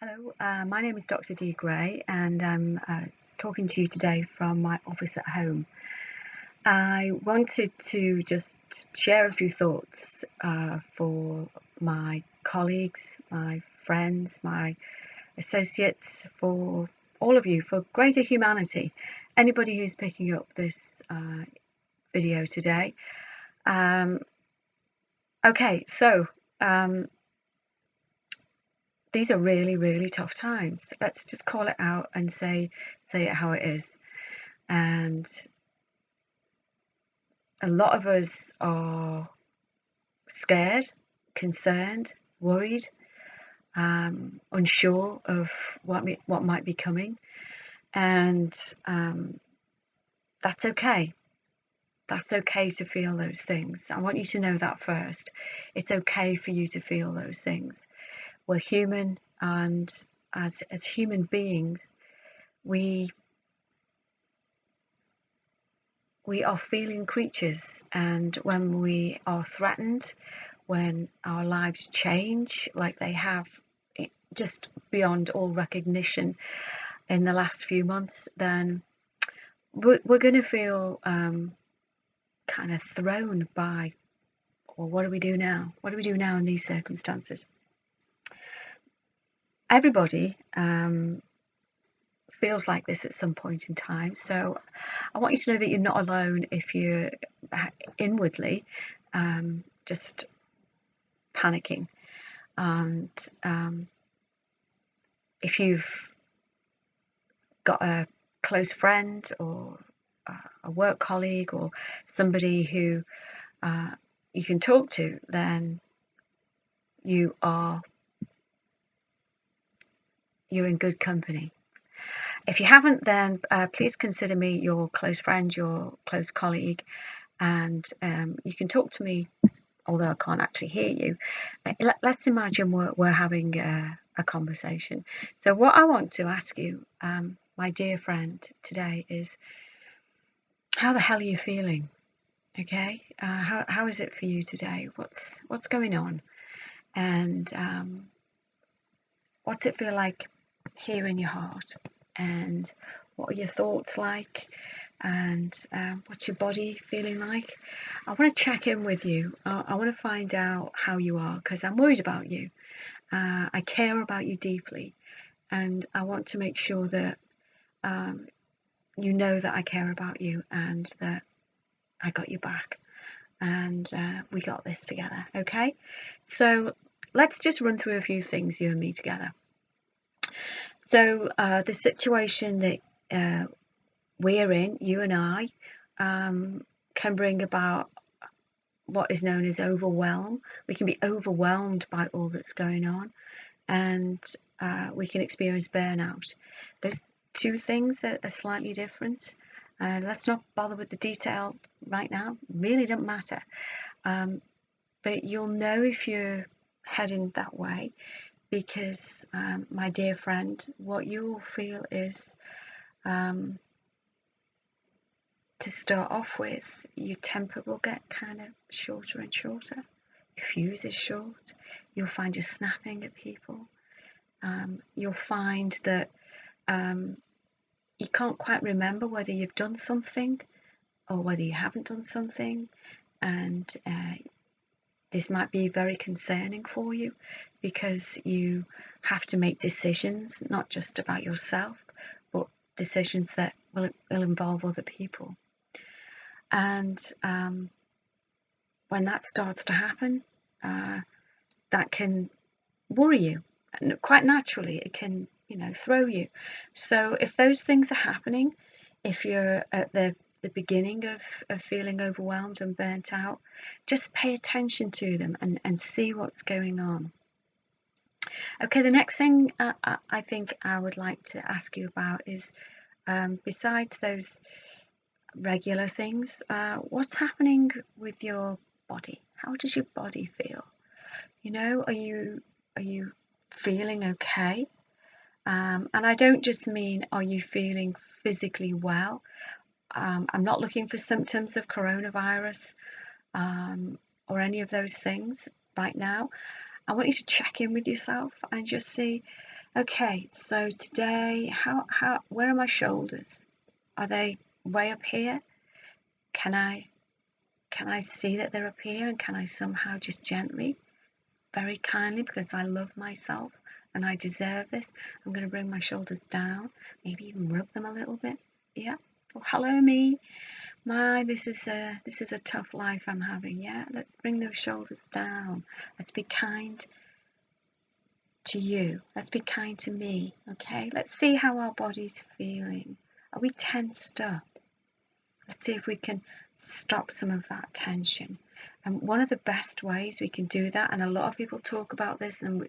Hello, my name is Dr. Dee Gray, and I'm talking to you today from my office at home. I wanted to just share a few thoughts for my colleagues, my friends, my associates, for all of you, for greater humanity. Anybody who's picking up this video today. Okay, so these are really, really tough times. Let's just call it out and say it how it is. And a lot of us are scared, concerned, worried, unsure of what might be coming, and that's okay. That's okay to feel those things. I want you to know that first. It's okay for you to feel those things. We're human, and as human beings, we are feeling creatures, and when we are threatened, when our lives change like they have just beyond all recognition in the last few months, then we're going to feel kind of thrown by, well, what do we do now? What do we do now in these circumstances? Everybody feels like this at some point in time. So I want you to know that you're not alone if you're inwardly just panicking. And if you've got a close friend or a work colleague or somebody who you can talk to, then you're in good company. If you haven't, then please consider me your close friend, your close colleague, and you can talk to me, although I can't actually hear you. Let's imagine we're having a conversation. So what I want to ask you, my dear friend, today is, how the hell are you feeling? Okay, how is it for you today? What's going on? And what's it feel like here in your heart? And what are your thoughts like? And what's your body feeling like? I want to check in with you. I want to find out how you are, because I'm worried about you. I care about you deeply, and I want to make sure that you know that I care about you and that I got your back, and we got this together. Okay, so let's just run through a few things, you and me together. So the situation that we're in, you and I, can bring about what is known as overwhelm. We can be overwhelmed by all that's going on, and we can experience burnout. Those two things are slightly different. Let's not bother with the detail right now. Really don't matter. But you'll know if you're heading that way, because my dear friend, what you'll feel is, to start off with, your temper will get kind of shorter and shorter. Your fuse is short. You'll find you're snapping at people. You'll find that you can't quite remember whether you've done something or whether you haven't done something, and this might be very concerning for you, because you have to make decisions not just about yourself, but decisions that will involve other people. And when that starts to happen, that can worry you, and quite naturally it can, throw you. So if those things are happening, if you're at the beginning of feeling overwhelmed and burnt out, just pay attention to them and see what's going on. Okay, the next thing I think I would like to ask you about is, besides those regular things, what's happening with your body? How does your body feel? Are you feeling okay? And I don't just mean, are you feeling physically well? I'm not looking for symptoms of coronavirus or any of those things right now. I want you to check in with yourself and just see, Okay, so today, where are my shoulders? Are they way up here? Can I see that they're up here, and can I somehow just gently, very kindly, because I love myself and I deserve this, I'm going to bring my shoulders down, maybe even rub them a little bit. Yeah. Oh, hello me. This is a tough life I'm having. Yeah. Let's bring those shoulders down. Let's be kind to you. Let's be kind to me. Okay. Let's see how our body's feeling. Are we tensed up? Let's see if we can stop some of that tension. And one of the best ways we can do that, and a lot of people talk about this, and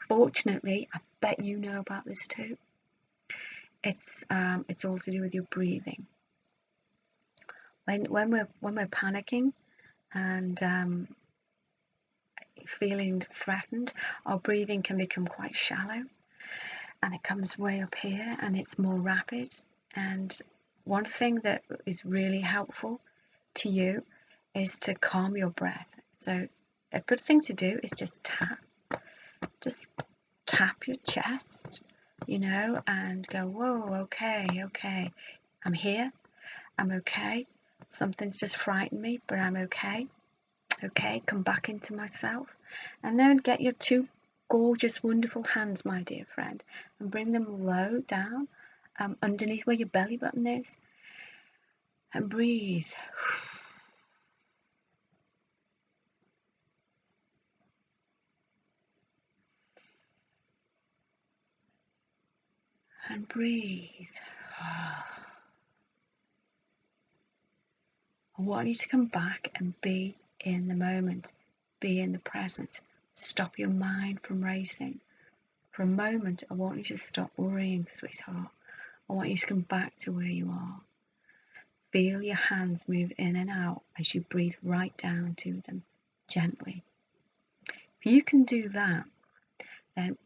fortunately, I bet you know about this too. It's all to do with your breathing. When we're panicking and feeling threatened, our breathing can become quite shallow, and it comes way up here, and it's more rapid. And one thing that is really helpful to you is to calm your breath. So a good thing to do is just tap your chest, and go, whoa, okay, I'm here, I'm okay. Something's just frightened me, but I'm okay. Okay, come back into myself. And then get your two gorgeous, wonderful hands, my dear friend, and bring them low down, underneath where your belly button is, and breathe. And breathe. I want you to come back and be in the moment, be in the present. Stop your mind from racing. For a moment, I want you to stop worrying, sweetheart. I want you to come back to where you are. Feel your hands move in and out as you breathe right down to them, gently. If you can do that, then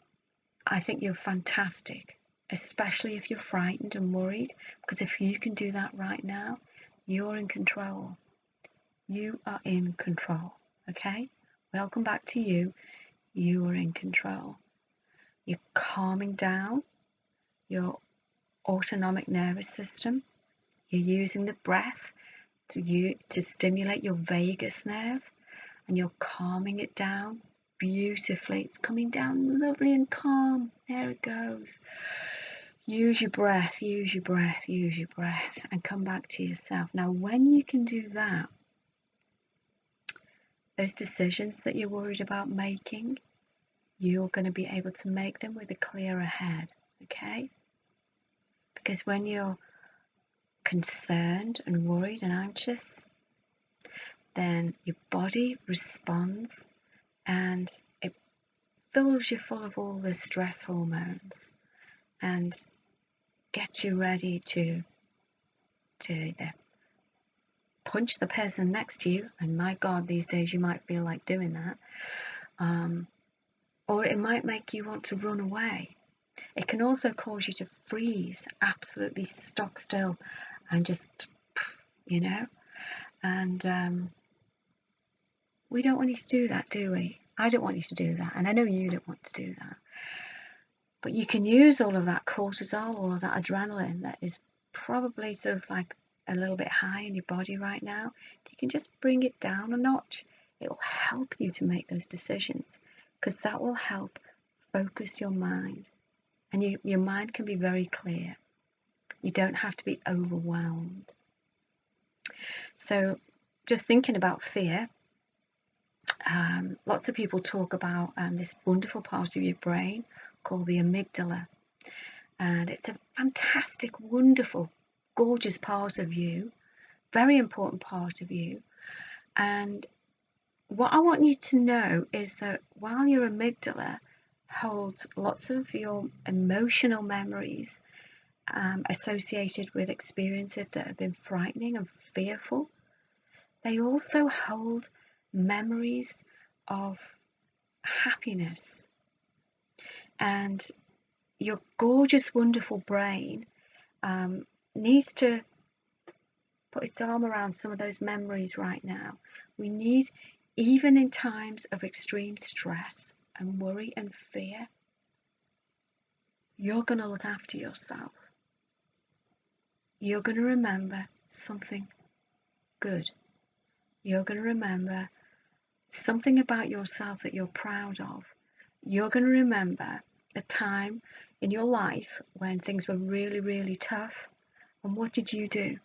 I think you're fantastic, especially if you're frightened and worried, because if you can do that right now, you're in control. You are in control, okay? Welcome back to you. You are in control. You're calming down your autonomic nervous system. You're using the breath to stimulate your vagus nerve, and you're calming it down beautifully. It's coming down lovely and calm. There it goes. Use your breath, use your breath, use your breath, and come back to yourself. Now, when you can do that, those decisions that you're worried about making, you're going to be able to make them with a clearer head, okay? Because when you're concerned and worried and anxious, then your body responds and it fills you full of all the stress hormones and gets you ready to either punch the person next to you, and my God, these days you might feel like doing that, or it might make you want to run away. It can also cause you to freeze, absolutely stock still, and just, and we don't want you to do that, do we? I don't want you to do that, and I know you don't want to do that. But you can use all of that cortisol, all of that adrenaline that is probably sort of like a little bit high in your body right now. If you can just bring it down a notch, it will help you to make those decisions, because that will help focus your mind. And your mind can be very clear. You don't have to be overwhelmed. So just thinking about fear, lots of people talk about this wonderful part of your brain called the amygdala. And it's a fantastic, wonderful, gorgeous part of you, very important part of you. And what I want you to know is that while your amygdala holds lots of your emotional memories associated with experiences that have been frightening and fearful, they also hold memories of happiness. And your gorgeous, wonderful brain needs to put its arm around some of those memories right now. We need, even in times of extreme stress and worry and fear, you're going to look after yourself. You're going to remember something good. You're going to remember something about yourself that you're proud of. You're going to remember a time in your life when things were really, really tough. And what did you do?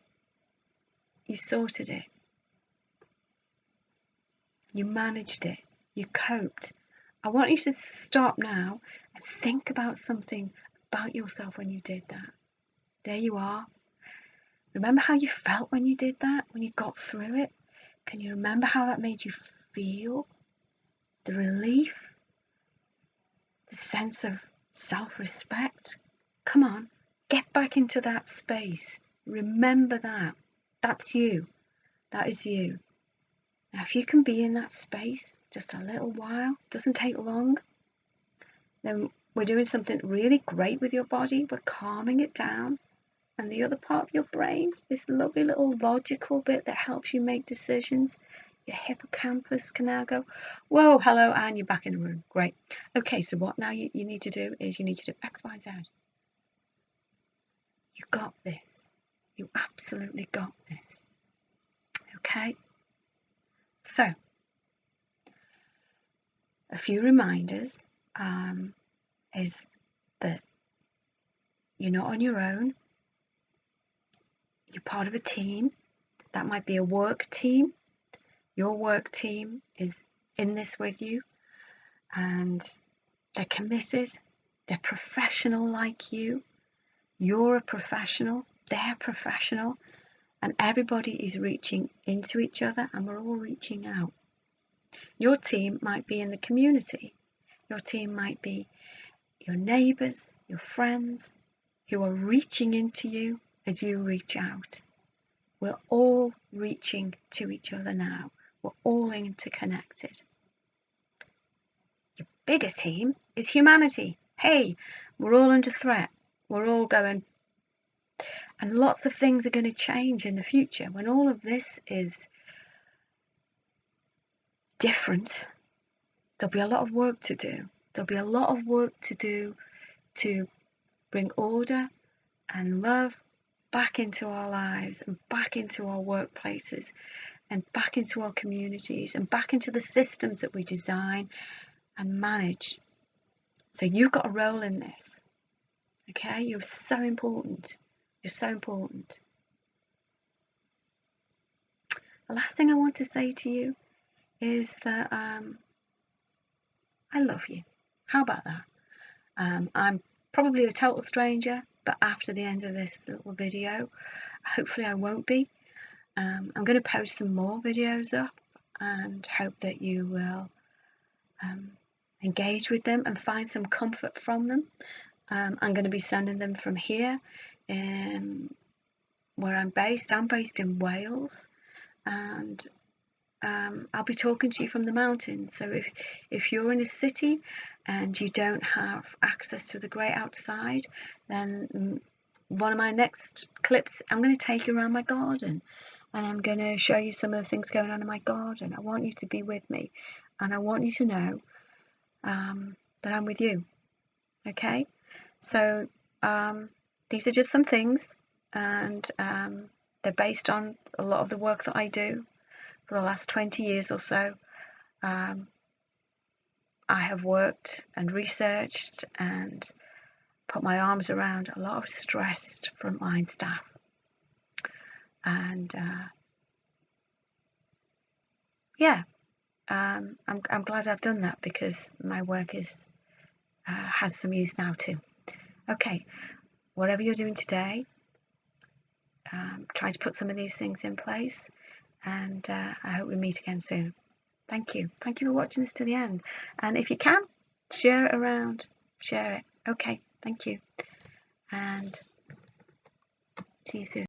You sorted it. You managed it. You coped. I want you to stop now and think about something about yourself when you did that. There you are. Remember how you felt when you did that, when you got through it? Can you remember how that made you feel? The relief, the sense of self-respect. Come on, get back into that space. Remember that. That's you. That is you. Now, if you can be in that space just a little while, doesn't take long, then we're doing something really great with your body. We're calming it down. And the other part of your brain, this lovely little logical bit that helps you make decisions, your hippocampus can now go, whoa, hello, and you're back in the room. Great. Okay, so what now you need to do is you need to do X, Y, Z. You got this. You absolutely got this. Okay? So, a few reminders is that you're not on your own. You're part of a team. That might be a work team. Your work team is in this with you, and they're committed. They're professional like you. You're a professional. They're professional. And everybody is reaching into each other, and we're all reaching out. Your team might be in the community. Your team might be your neighbours, your friends, who are reaching into you as you reach out. We're all reaching to each other now. We're all interconnected. Your bigger team is humanity. Hey, we're all under threat. We're all going, and lots of things are going to change in the future. When all of this is different, there'll be a lot of work to do. There'll be a lot of work to do to bring order and love back into our lives and back into our workplaces and back into our communities and back into the systems that we design and manage. So you've got a role in this. Okay? You're so important. You're so important. The last thing I want to say to you is that I love you. How about that? I'm probably a total stranger, but after the end of this little video, hopefully I won't be. I'm going to post some more videos up and hope that you will engage with them and find some comfort from them. I'm going to be sending them from here, where I'm based. I'm based in Wales, and I'll be talking to you from the mountains. So if you're in a city and you don't have access to the great outside, then one of my next clips, I'm going to take you around my garden, and I'm going to show you some of the things going on in my garden. I want you to be with me, and I want you to know that I'm with you. Okay? So these are just some things, and they're based on a lot of the work that I do for the last 20 years or so. I have worked and researched and put my arms around a lot of stressed frontline staff. And I'm glad I've done that, because my work has some use now too. Okay, whatever you're doing today, try to put some of these things in place, and I hope we meet again soon. Thank you. Thank you for watching this to the end. And if you can, share it around. Share it. Okay, thank you. And see you soon.